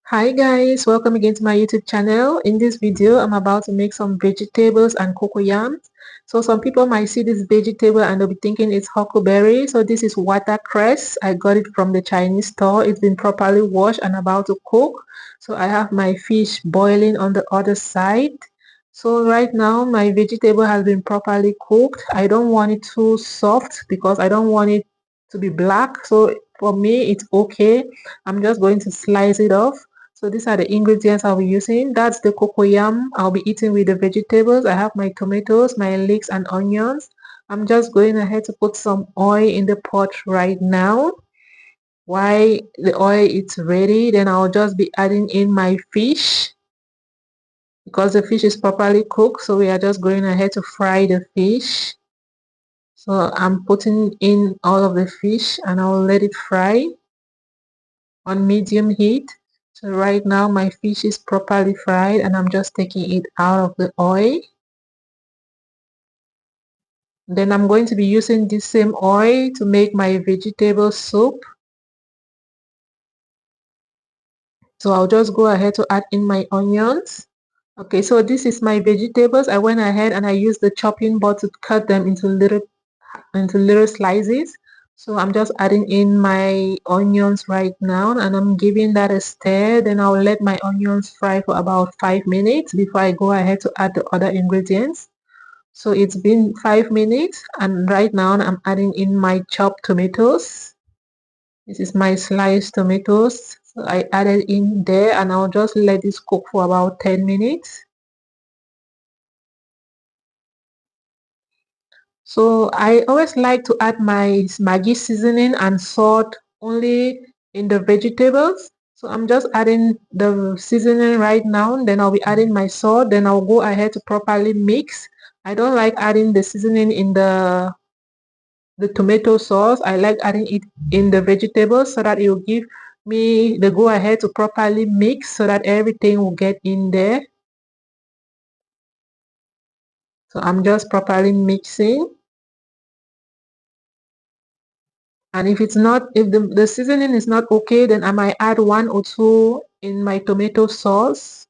Hi guys, welcome again to my YouTube channel. In this video, I'm about to make some vegetables and cocoyams. So some people might see this vegetable and they'll be thinking it's huckleberry. So this is watercress. I got it from the Chinese store. It's been properly washed and about to cook. So I have my fish boiling on the other side. So right now my vegetable has been properly cooked. I don't want it too soft because I don't want it to be black. So for me, it's okay. I'm just going to slice it off. So these are the ingredients I'll be using. That's the cocoyam I'll be eating with the vegetables. I have my tomatoes, my leeks and onions. I'm just going ahead to put some oil in the pot right now. While the oil is ready, then I'll just be adding in my fish because the fish is properly cooked. So we are just going ahead to fry the fish. So I'm putting in all of the fish and I'll let it fry on medium heat. So right now my fish is properly fried and I'm just taking it out of the oil. Then I'm going to be using this same oil to make my vegetable soup. So I'll just go ahead to add in my onions. Okay, so this is my vegetables. I went ahead and I used the chopping board to cut them into little slices. So I'm just adding in my onions right now and I'm giving that a stir. Then I'll let my onions fry for about 5 minutes before I go ahead to add the other ingredients. So it's been 5 minutes and right now I'm adding in my chopped tomatoes. This is my sliced tomatoes. So I added in there and I'll just let this cook for about 10 minutes. So I always like to add my Maggi seasoning and salt only in the vegetables. So I'm just adding the seasoning right now. Then I'll be adding my salt. Then I'll go ahead to properly mix. I don't like adding the seasoning in the tomato sauce. I like adding it in the vegetables so that it will give me the go ahead to properly mix so that everything will get in there. So I'm just properly mixing. And if the seasoning is not okay, then I might add 1 or 2 in my tomato sauce.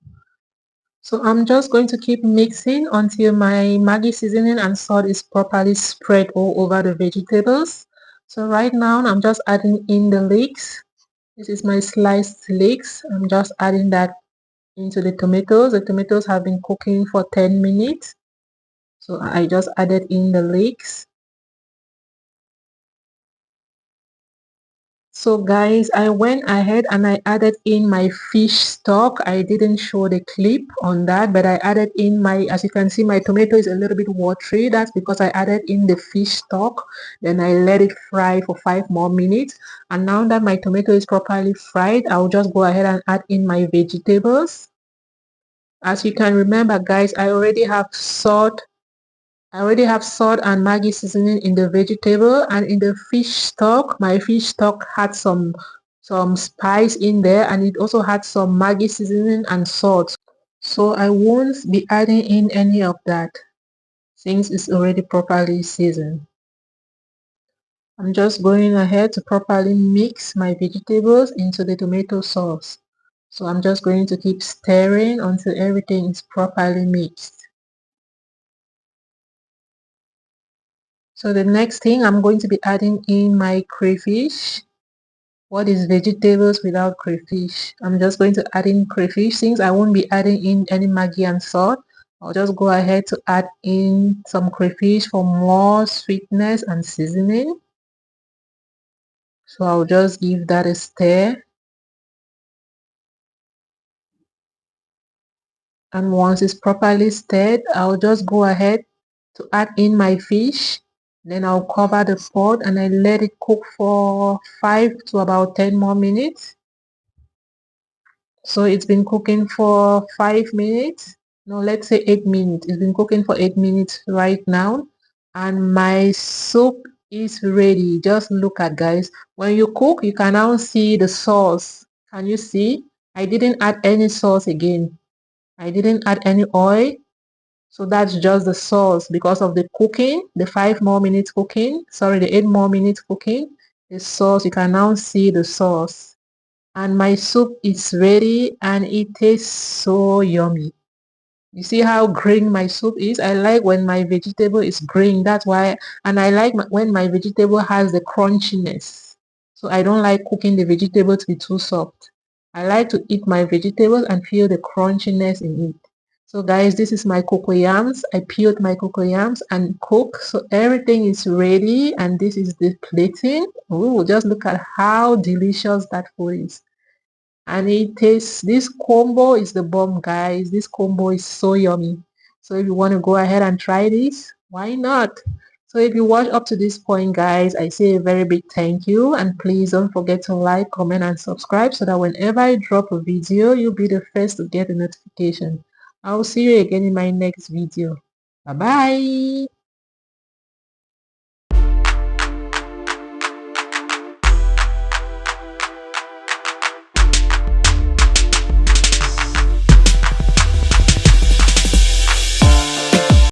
So I'm just going to keep mixing until my Maggi seasoning and salt is properly spread all over the vegetables. So right now I'm just adding in the leeks. This is my sliced leeks. I'm just adding that into the tomatoes. The tomatoes have been cooking for 10 minutes. So I just added in the leeks. So guys, I went ahead and I added in my fish stock. I didn't show the clip on that, but I added in as you can see, my tomato is a little bit watery. That's because I added in the fish stock. Then I let it fry for 5 more minutes. And now that my tomato is properly fried, I'll just go ahead and add in my vegetables. As you can remember, guys, I already have salt and Maggi seasoning in the vegetable, and in the fish stock, my fish stock had some spice in there, and it also had some Maggi seasoning and salt. So I won't be adding in any of that since it's already properly seasoned. I'm just going ahead to properly mix my vegetables into the tomato sauce. So I'm just going to keep stirring until everything is properly mixed. So the next thing, I'm going to be adding in my crayfish. What is vegetables without crayfish? I'm just going to add in crayfish since I won't be adding in any Maggi and salt. I'll just go ahead to add in some crayfish for more sweetness and seasoning. So I'll just give that a stir. And once it's properly stirred, I'll just go ahead to add in my fish. Then I'll cover the pot and I let it cook for 5 to about 10 more minutes. So it's been cooking for 5 minutes. No, let's say 8 minutes. It's been cooking for 8 minutes right now. And my soup is ready. Just look at, guys. When you cook, you can now see the sauce. Can you see? I didn't add any sauce again. I didn't add any oil. So that's just the sauce because of the cooking, the 5 more minutes cooking. Sorry, the 8 more minutes cooking. The sauce, you can now see the sauce. And my soup is ready and it tastes so yummy. You see how green my soup is? I like when my vegetable is green. That's why, and I like when my vegetable has the crunchiness. So I don't like cooking the vegetable to be too soft. I like to eat my vegetables and feel the crunchiness in it. So guys, this is my cocoyams. I peeled my cocoyams and cook. So everything is ready, and this is the plating. Oh, just look at how delicious that food is. And it tastes, this combo is the bomb, guys. This combo is so yummy. So if you want to go ahead and try this, why not? So if you watch up to this point, guys, I say a very big thank you, and please don't forget to like, comment and subscribe so that whenever I drop a video, you'll be the first to get a notification. I'll see you again in my next video. Bye bye.